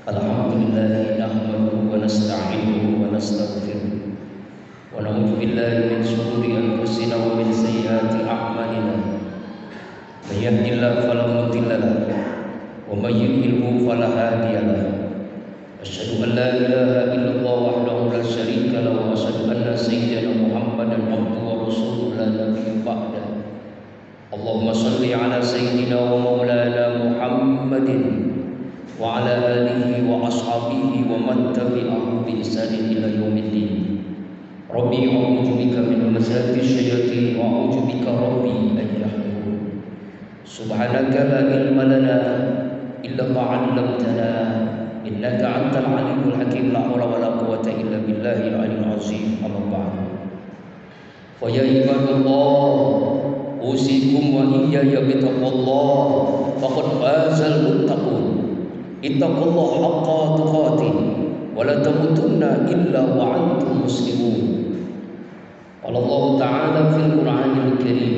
Alhamdulillah nahmaduhu wa nasta'inuhu wa nastaghfiruh wa na'udzu billahi min shururi anfusina wa min sayyiati a'malina. May yahdihillahu fala mudilla lahu wa may yudlilhu fala hadiya lahu. Asyhadu an la ilaha illallah wahdahu la syarika lahu wa asyhadu anna sayyidana Muhammadan abduhu wa rasuluhu la nabiyya ba'dahu. Allahumma shalli ala sayyidina wa maulana Muhammadin wa ala alihi wa ashabihi wa man tabi'ahum bi ihsanin ila yaumiddin. Rabbi a'udzu bika min hamazati syayatin wa a'udzu bika rabbi an yahdurun. Subhanaka la ilma lana illa ma 'allamtana innaka antal alimul hakim. La haula wa la quwwata illa billahil aliyyil azim. Amma ba'd. Fa ya ibadallah, usikum wa iyaya bi taqwallah faqad fazal muttaqun. Ittaqullaha haqqa tuqatih wa la tamutunna illa wa antum muslimun. Qala Allah Ta'ala fil Qur'anil Karim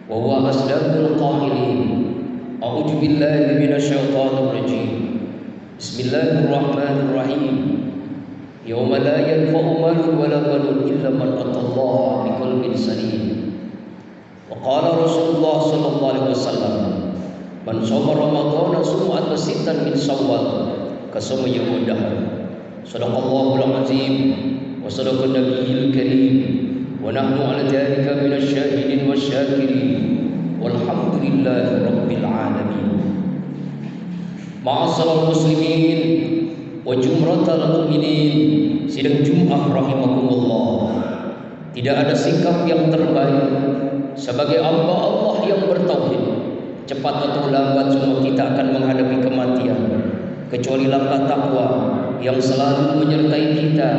wa huwa asdaqul qailin. A'udzu billahi minasy syaithanir rajim. Bismillahirrahmanirrahim. Yauma la yanfa'u malun wa la banun illa man atallaha biqalbin salim. Wa qala Rasulullah sallallahu alaihi wasallam, man shoma ramadhana sum'at sittan min Syawal kasama yawmud dahr. Shadaqallahul azim wa sadaqan nabiyil karim wa nahnu ala dhalika minasy syahidin wasyakirin walhamdulillahi rabbil alamin. Ma'asyiral muslimin wa jumratal mu'minin, sidang Jumat rahimakumullah. Tidak ada sikap yang terbaik sebagai hamba Allah yang bertauhid. Cepat atau lambat semua kita akan menghadapi kematian, kecuali langkah takwa yang selalu menyertai kita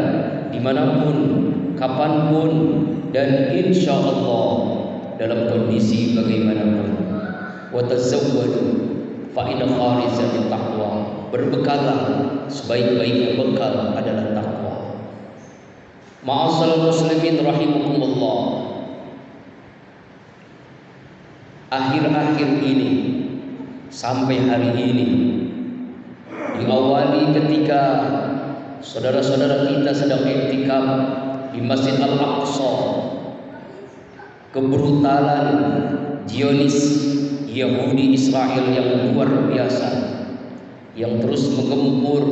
dimanapun, kapanpun, dan insya Allah dalam kondisi bagaimanapun. Wa tazawwadu fa inna khairaz taqwa. Berbekalah, sebaik-baiknya bekal adalah takwa. Ma'asyiral muslimin rahimakumullah. Akhir-akhir ini sampai hari ini diawali ketika saudara-saudara kita sedang iktikaf di Masjid Al-Aqsa. Kebrutalan Zionis Yahudi Israel yang luar biasa, yang terus menggempur,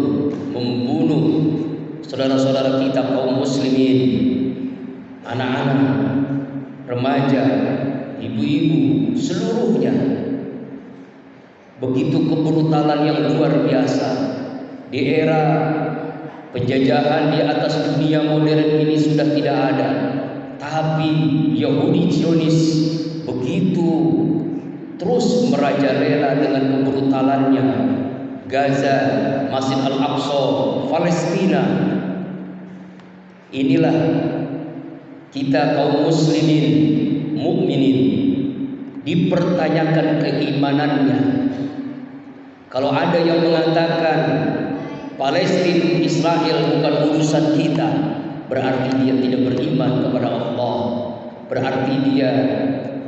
membunuh saudara-saudara kita kaum muslimin, anak-anak, remaja, ibu-ibu, seluruhnya. Begitu kebrutalan yang luar biasa. Di era penjajahan di atas dunia modern ini sudah tidak ada, tapi Yahudi Zionis begitu terus merajalela dengan kebrutalannya. Gaza, Masjid Al-Aqsa, Palestina. Inilah kita kaum muslimin, mukminin, dipertanyakan keimanannya. Kalau ada yang mengatakan Palestina, Israel bukan urusan kita, berarti dia tidak beriman kepada Allah. Berarti dia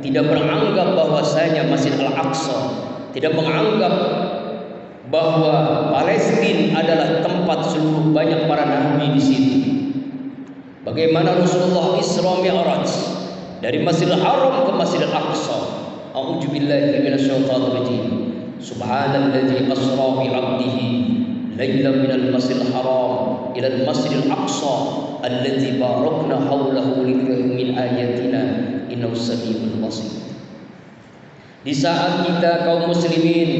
tidak beranggap bahwasanya Masjid Al-Aqsa, tidak menganggap bahwa Palestina adalah tempat seluruh banyak para nabi di sini. Bagaimana Rasulullah Isra Mi'raj dari Masjidil Haram ke Masjidil Aqsa. A'udzu billahi minasyaitonir rajim. Subhanalladzi asra bi 'abdihi lailan minal masjidil haram ila al-masjidil aqsa alladzi barakna haulahu linuriyahu min ayatina innahu samii'un basir. Di saat kita kaum muslimin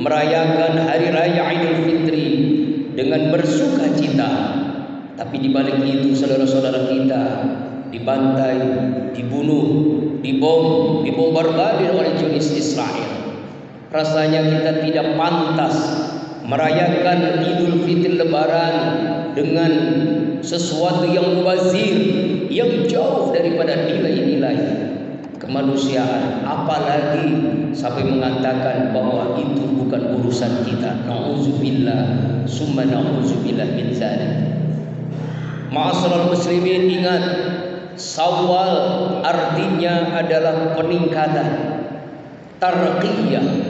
merayakan hari raya Idul Fitri dengan bersuka cita, tapi di balik itu saudara-saudara kita dibantai, dibunuh, dibom, dibombardir oleh Zionis Israel. Rasanya kita tidak pantas merayakan Idul Fitri Lebaran dengan sesuatu yang mubazir, yang jauh daripada nilai-nilai kemanusiaan, apalagi sampai mengatakan bahwa itu bukan urusan kita. Nauzubillah, summa nauzubillah min dzalik. Ma'asyiral muslimin, ingat, Syawal artinya adalah peningkatan, tarqiyah.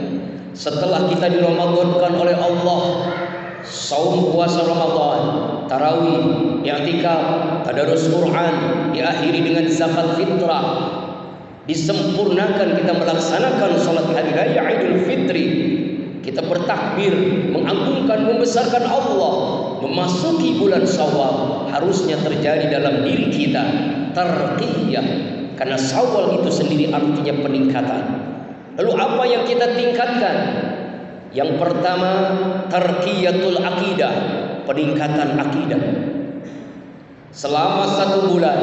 Setelah kita diramadankan oleh Allah saum puasa Ramadan, tarawih, i'tikaf, tadarus Quran, diakhiri dengan zakat fitrah, disempurnakan kita melaksanakan salat hari raya Idul Fitri, kita bertakbir, mengagungkan, membesarkan Allah, memasuki bulan Syawal, harusnya terjadi dalam diri kita tarqiyah, karena Syawal itu sendiri artinya peningkatan. Lalu apa yang kita tingkatkan? Yang pertama, tarqiyatul akidah, peningkatan akidah. Selama 1 bulan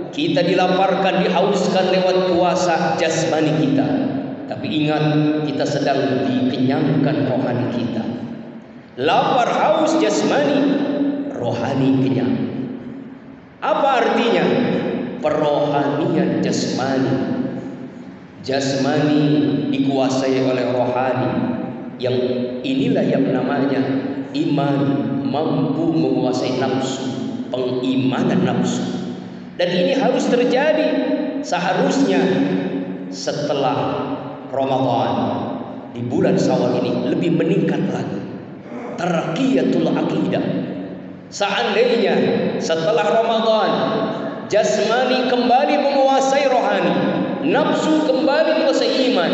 kita dilaparkan, dihauskan lewat puasa jasmani kita, tapi ingat, kita sedang dikenyangkan rohani kita. Lapar haus jasmani, rohani kenyang. Apa artinya? Perohanian jasmani. Jasmani dikuasai oleh rohani. Yang inilah yang namanya iman, mampu menguasai nafsu, pengimanan nafsu. Dan ini harus terjadi seharusnya setelah Ramadan, di bulan Syawal ini lebih meningkat lagi tarqiyatul aqidah. Seandainya setelah Ramadan jasmani kembali menguasai rohani, nafsu kembali menguasai iman,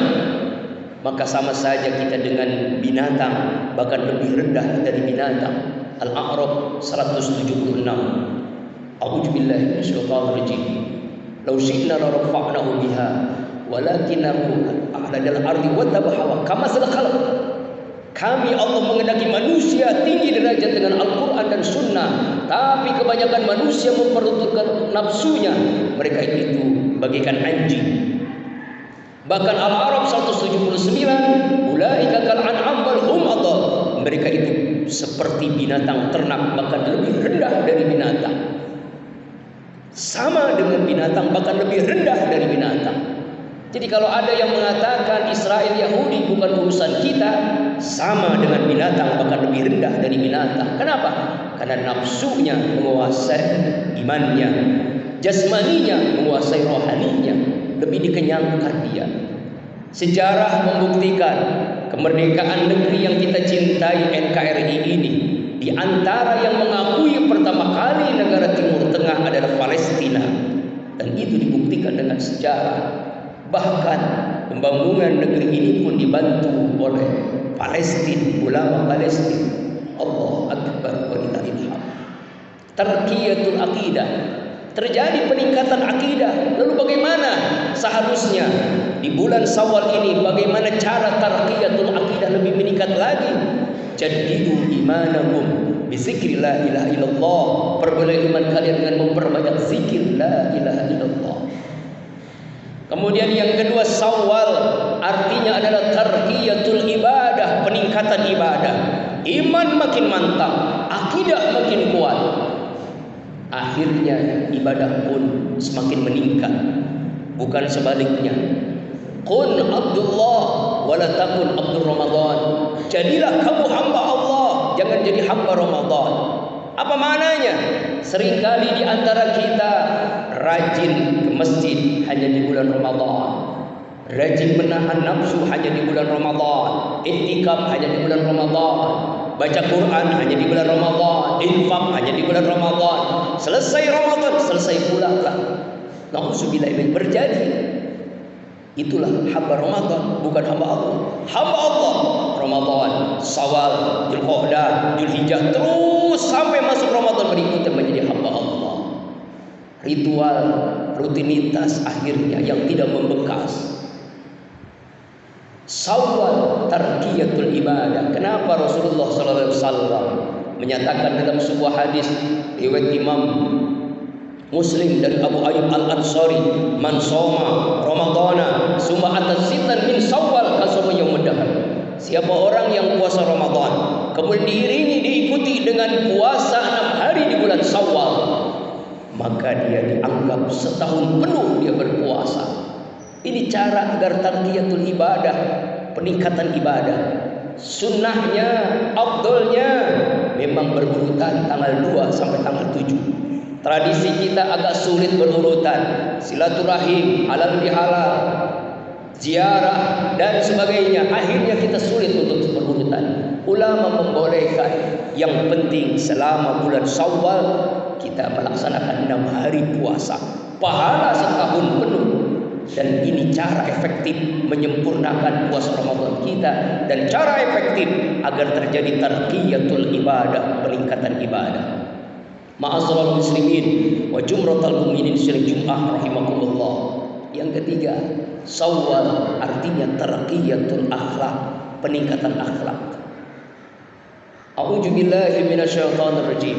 maka sama saja kita dengan binatang, bahkan lebih rendah dari binatang. Al-A'raf 176. A'udzu billahi minasyaitonir rajim. Law syi'na la rafa'nahu biha walakinahu a'ladal ardi wattaba'a kama khalaq. Kami Allah mengendaki manusia tinggi derajat dengan Al-Quran dan Sunnah, tapi kebanyakan manusia memperuntukkan nafsunya. Mereka itu bagaikan anjing. Bahkan Al-A'raf 179, ulaika kal an'am bal hum adall. Mereka itu seperti binatang ternak, bahkan lebih rendah dari binatang. Sama dengan binatang, bahkan lebih rendah dari binatang. Jadi kalau ada yang mengatakan Israel Yahudi bukan urusan kita, sama dengan binatang, bahkan lebih rendah dari binatang. Kenapa? Karena nafsunya menguasai imannya, jasmaninya menguasai rohaninya, lebih dikenyangkan dia. Sejarah membuktikan kemerdekaan negeri yang kita cintai, NKRI ini, di antara yang mengakui pertama kali negara Timur Tengah adalah Palestina, dan itu dibuktikan dengan sejarah. Bahkan pembangunan negeri ini pun dibantu oleh Palestina, ulama Palestina. Allah Akbar walillahil hamd. Tarqiyatul aqidah, terjadi peningkatan akidah. Lalu bagaimana seharusnya di bulan Syawal ini, bagaimana cara tarqiyatul aqidah lebih meningkat lagi? Jaddidu imanakum bi zikri la ilaha illallah. Perbaiki iman kalian dengan memperbanyak zikir la ilaha illallah. Kemudian yang kedua, Syawal artinya adalah tarqiyatul ibadah, peningkatan ibadah. Iman makin mantap, akidah makin kuat, akhirnya ibadah pun semakin meningkat. Bukan sebaliknya. Kun Abdullah wala takun Abdur Ramadan. Jadilah kamu hamba Allah, jangan jadi hamba Ramadan. Apa maknanya? Seringkali di antara kita rajin ke masjid hanya di bulan Ramadan, rajin menahan nafsu hanya di bulan Ramadan, i'tikaf hanya di bulan Ramadan, baca Quran hanya di bulan Ramadan, infak hanya di bulan Ramadan. Selesai Ramadan, selesai pula lah. Nauzubillah berjadi. Itulah hamba Ramadan, bukan hamba Allah. Hamba Allah Ramadan, Syawal, Dzulqa'dah, Dzulhijjah, terus sampai masuk Ramadan berikutnya menjadi hamba Allah. Ritual, rutinitas akhirnya yang tidak membekas. Syawal tarqiyatul ibadah. Kenapa Rasulullah SAW menyatakan dalam sebuah hadis riwayat Imam Muslim dari Abu Ayyub Al-Ansari, man shoma Ramadana summa atasitan min Syawal kasama yaumud dahr. Siapa orang yang puasa Ramadan kemudian diiringi diikuti dengan puasa 6 hari di bulan Syawal, maka dia dianggap setahun penuh dia berpuasa. Ini cara agar tarqiyatul ibadah, peningkatan ibadah. Sunnahnya, afdolnya memang berurutan tanggal 2 sampai tanggal 7. Tradisi kita agak sulit berurutan. Silaturahim halal bihalal, ziarah dan sebagainya. Akhirnya kita sulit untuk berurutan. Ulama membolehkan, yang penting selama bulan Syawal kita melaksanakan 6 hari puasa, pahala setahun penuh. Dan ini cara efektif menyempurnakan puasa Ramadan kita, dan cara efektif agar terjadi tarqiyatul ibadah, peningkatan ibadah. Ma'asyiral muslimin wa jumratal mu'minin syirk Jum'ah rahimakumullah. Yang ketiga, Syawal artinya tarqiyatul akhlak, peningkatan akhlak. A'udzu billahi minasyaitonir rajim.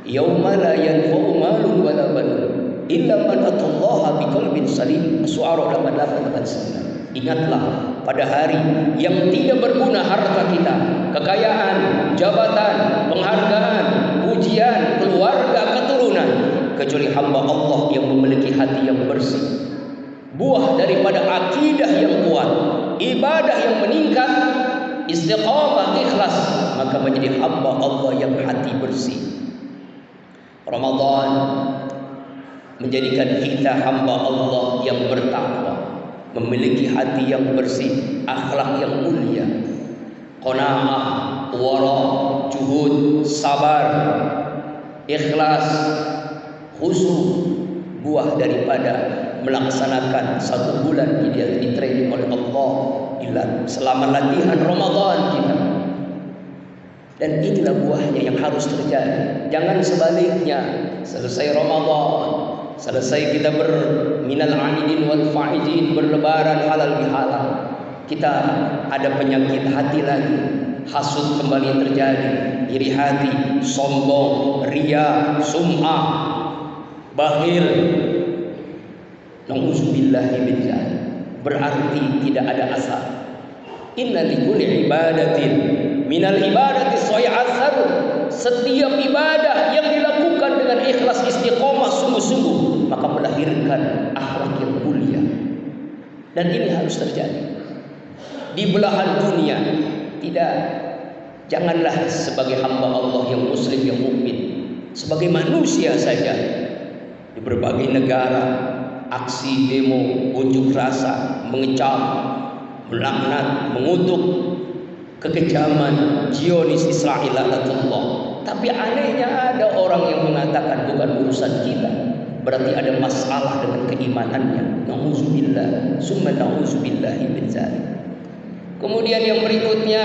Yauma la yanfa'u malun wala banun illa man atallaha biqalbin salim. Syu'ara 88. Ingatlah pada hari yang tidak berguna harta kita, kekayaan, jabatan, penghargaan, pujian, keluarga, keturunan, kecuali hamba Allah yang memiliki hati yang bersih. Buah daripada akidah yang kuat, ibadah yang meningkat, istiqamah, ikhlas, maka menjadi hamba Allah yang hati bersih. Ramadan menjadikan kita hamba Allah yang bertakwa, memiliki hati yang bersih, akhlak yang mulia, qanaah, wara, juhud, sabar, ikhlas, khusyuk, buah daripada melaksanakan 1 bulan di training oleh Allah selama latihan Ramadan kita. Dan inilah buahnya yang harus terjadi. Jangan sebaliknya, selesai Ramadan, selesai kita minal aidin wal faizin, berlebaran halal bihalal, kita ada penyakit hati lagi, hasud kembali terjadi, iri hati, sombong, riya, sum'ah, bakhil. Nauzubillahi min dzalik. Berarti tidak ada asal. Inna likulli ibadatin minal ibadati shay'atsar. Setiap ibadah yang dilakukan dengan ikhlas, istiqomah, sungguh-sungguh, maka melahirkan akhlak yang mulia. Dan ini harus terjadi di belahan dunia. Janganlah sebagai hamba Allah yang muslim, yang mukmin, sebagai manusia saja di berbagai negara, aksi demo, unjuk rasa, mengecam, melaknat, mengutuk kekejaman Zionis Israel laknatullah. Tapi anehnya ada orang yang mengatakan bukan urusan kita, berarti ada masalah dengan keimanannya. Nauzubillah, summa nauzubillahi min dzalik. Kemudian yang berikutnya,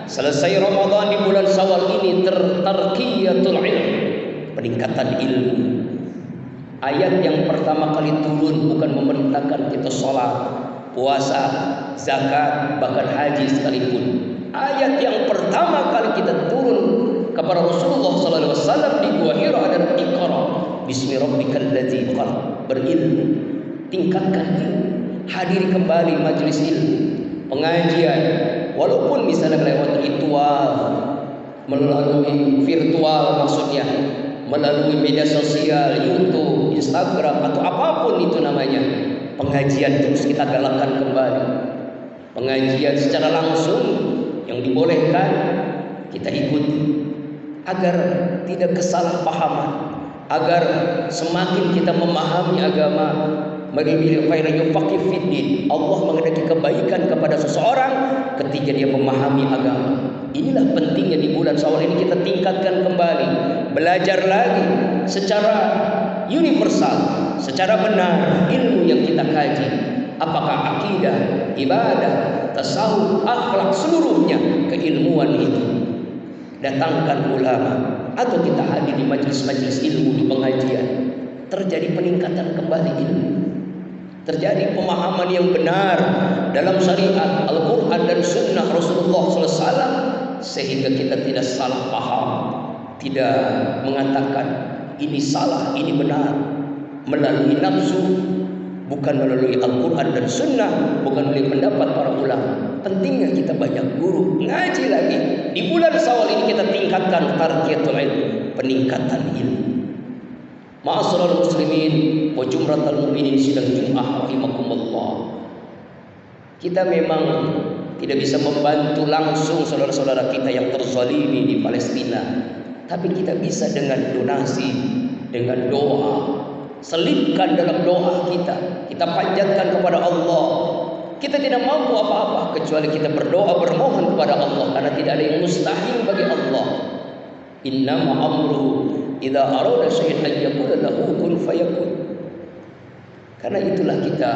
selesai Ramadan di bulan Syawal ini tarqiyatul ilm, peningkatan ilmu. Ayat yang pertama kali turun bukan memerintahkan kita sholat, puasa, zakat, bahkan haji sekalipun. Ayat yang pertama kali kita turun kepada Rasulullah SAW di Gua Hira adalah Iqra bismi rabbikal ladzi khalaq. Berilmu, tingkatkan ilmu, hadiri kembali majelis ilmu, pengajian, walaupun misalnya lewat ritual, melalui virtual, maksudnya melalui media sosial, YouTube, Instagram, atau apapun itu namanya, pengajian terus kita galakkan kembali. Pengajian secara langsung yang dibolehkan kita ikuti, agar tidak kesalahpahaman, agar semakin kita memahami agama. Allah mengendaki kebaikan kepada seseorang ketika dia memahami agama. Inilah pentingnya di bulan Syawal ini kita tingkatkan kembali, belajar lagi secara universal, secara benar ilmu yang kita kaji. Apakah akidah, ibadah, tasawuf, akhlak, seluruhnya keilmuan itu. Datangkan ulama atau kita hadir di majelis-majelis ilmu, di pengajian, terjadi peningkatan kembali ilmu, terjadi pemahaman yang benar dalam syariat Al-Quran dan Sunnah Rasulullah SAW, sehingga kita tidak salah paham, tidak mengatakan ini salah, ini benar melalui nafsu, bukan melalui Al-Quran dan Sunnah, bukan melalui pendapat para ulama. Pentingnya kita banyak guru, ngaji lagi. Di bulan Syawal ini kita tingkatkan tarqiyatul ilm, peningkatan ilmu. Ma'asyiral muslimin wa jumratal mu'minin sidang Jum'ah rahimakumullah. Kita memang tidak bisa membantu langsung saudara-saudara kita yang terzalimi di Palestina, tapi kita bisa dengan donasi, dengan doa. Selipkan dalam doa kita panjatkan kepada Allah Kita tidak mampu apa-apa kecuali kita berdoa bermohon kepada Allah, karena tidak ada yang mustahil bagi Allah. Innama amruhu idza arada syai'an an yaqula lahu kun fayakun. Karena itulah kita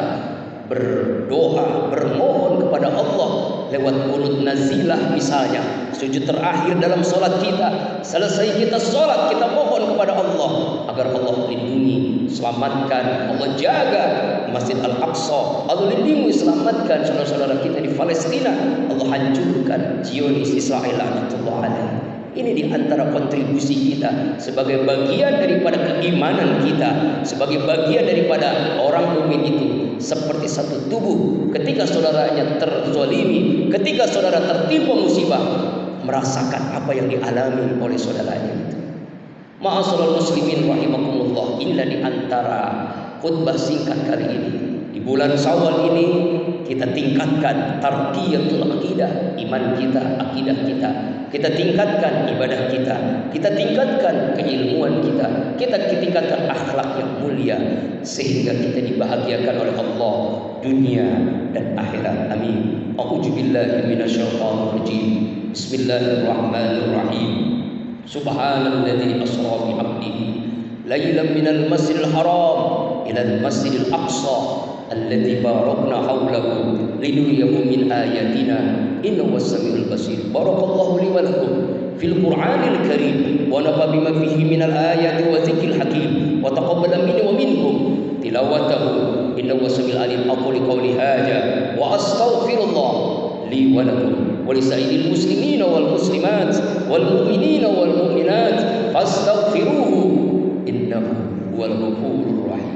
berdoa, bermohon kepada Allah lewat qunut nazilah misalnya, sujud terakhir dalam salat kita. Selesai kita salat, kita mohon kepada Allah agar Allah lindungi, selamatkan, Allah jaga Masjid Al-Aqsa, Allah lindungi, selamatkan saudara-saudara kita di Palestina, Allah hancurkan Zionis Israel laknatullah alaih. Ini di antara kontribusi kita sebagai bagian daripada keimanan kita, sebagai bagian daripada orang mukmin itu seperti satu tubuh. Ketika saudaranya terzalimi, ketika saudara tertimpa musibah, merasakan apa yang dialami oleh saudaranya itu. Ma'asyiral muslimin rahimakumullah, inilah di antara khutbah singkat kali ini. Di bulan Syawal ini kita tingkatkan tarqiyatul aqidah, iman kita, akidah kita. Kita tingkatkan ibadah kita tingkatkan keilmuan kita tingkatkan akhlak yang mulia, sehingga kita dibahagiakan oleh Allah dunia dan akhirat. Amin. A'udzubillahi minasyaitonir rajim. Bismillahirrahmanirrahim. Subhanalladzi asra bi 'abdihi lailan minal masjidil haram ilal masjidil aqsa alladzi barakna hawlahu linuriyahu min ayatina innahu was-sami'ul basir. Barakallahu li wa lakum fil Qur'anil Karim wa nafa bima fihi minal ayati wa dzikril hakim wa taqabbala minni wa minkum tilawatahu innahu was-sami'ul alim. Aqulu qawli hadza wa astaghfirullah li wa lakum wa lisa'iril muslimina wal muslimat wal mu'minina wal mu'minat fastaghfiruhu innahu huwal ghafurur rahim.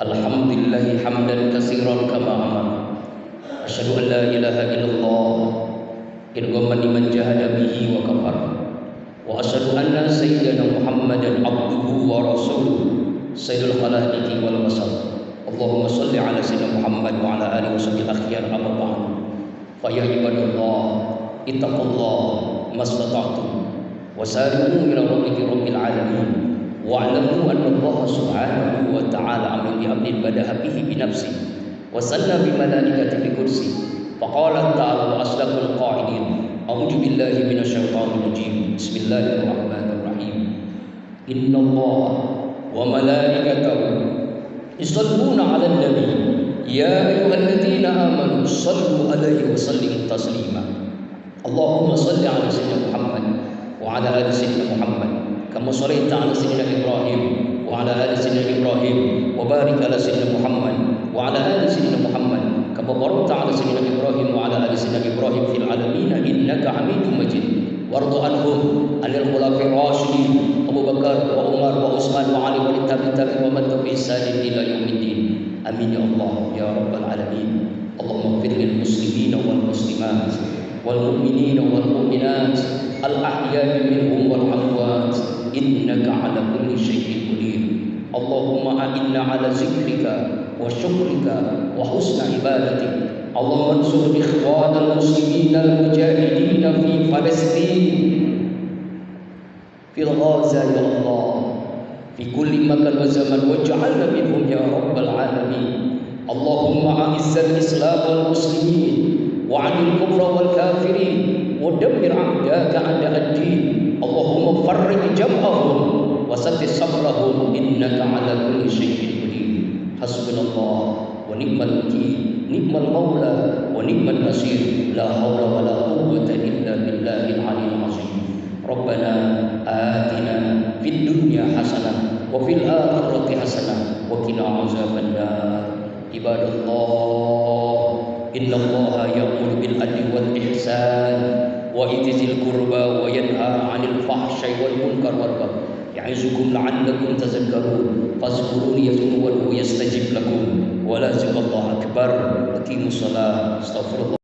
Alhamdulillah hamdan katsiran kama amara. Asyhadu an la ilaha illallah irghaman liman jahada bihi wa kafar. Wa asyhadu anna sayyidina Muhammadan abduhu wa rasuluh sayyidul khalaiqi wal basar. Allahumma shalli ala sayyidina Muhammad wa ala alihi washabbihi akhyar amma ba'd. Fa ya ibadallah ittaqullaha mastata'tum wa sari'u ila rabbil alamin. Wa'lamu anna Allah subhanahu wa ta'ala amran bi amrin bada'a bihi bi nafsi wa sanna bi malaikati bi kursi. Faqala ta'ala wa asdaqul qa'ilin. A'udzu billahi minasyaitonir rajim. Bismillahirrahmanirrahim. Innallaha wa malaikatahu yusholluna 'alan nabi ya ayyuhalladzina amanu shallu 'alaihi wa sallimu taslima. Allahumma shalli 'ala sayyidina Muhammad wa 'ala ali sayyidina Muhammad kama shallaita 'ala sayyidina Ibrahim wa 'ala ali sayyidina Ibrahim wa barik 'ala sayyidina Muhammad wa 'ala ali sayyidina Muhammad kama barakta 'ala sayyidina Ibrahim wa 'ala ali sayyidina Ibrahim fil 'alamin innaka Hamidum Majid. Warḍu 'anhum 'anil khulafa'ir rasyidin Abu Bakar wa Umar wa Utsman wa Ali wa tabi'in wa man tabi'ahum bi ihsan ila yaumiddin. Amin ya Allah ya rabbal alamin. Allahumma ighfir lil muslimina wal muslimat wal mu'minina wal mu'minat al ahya'i minhum wal amwat innaka 'ala kulli syai'in qadir. Allahumma a'inna 'ala zikrika wa syukrika wa husna ibadatik. Allahumma ansur ikhwanal muslimin al mujahidin fi Palestin, fi Gaza ya Allah, fi kulli makan wa zaman waj'alna minhum ya rabbal alamin. Allahumma a'izzal islam wal muslimin wa 'anil kufra wal kafirin wa dammir a'daka 'ada ad-din. Allahumma farrij jam'ahum wa saddid sabrahum innaka 'ala kulli syai'in qadir. Hasbunallah wa ni'mal wakeel, ni'mal maula wa ni'mal nasir. La haula wa la quwwata illa billahil 'aliyyil 'azim. Rabbana atina fid dunya hasanah wa fil akhirati hasanah wa qina 'adzaban nar. Ibadallah, innallaha ya'muru bil 'adli wal ihsan wa itizil qurba wa yanha 'anil fahsya'i wal munkar wal baghi. Ya'izukum la'allakum tadhakkarun. Fazkuruni yazkurkum yastajib lakum. Wa la ilaha akbar. Aqimus shalah. Astaghfirullah.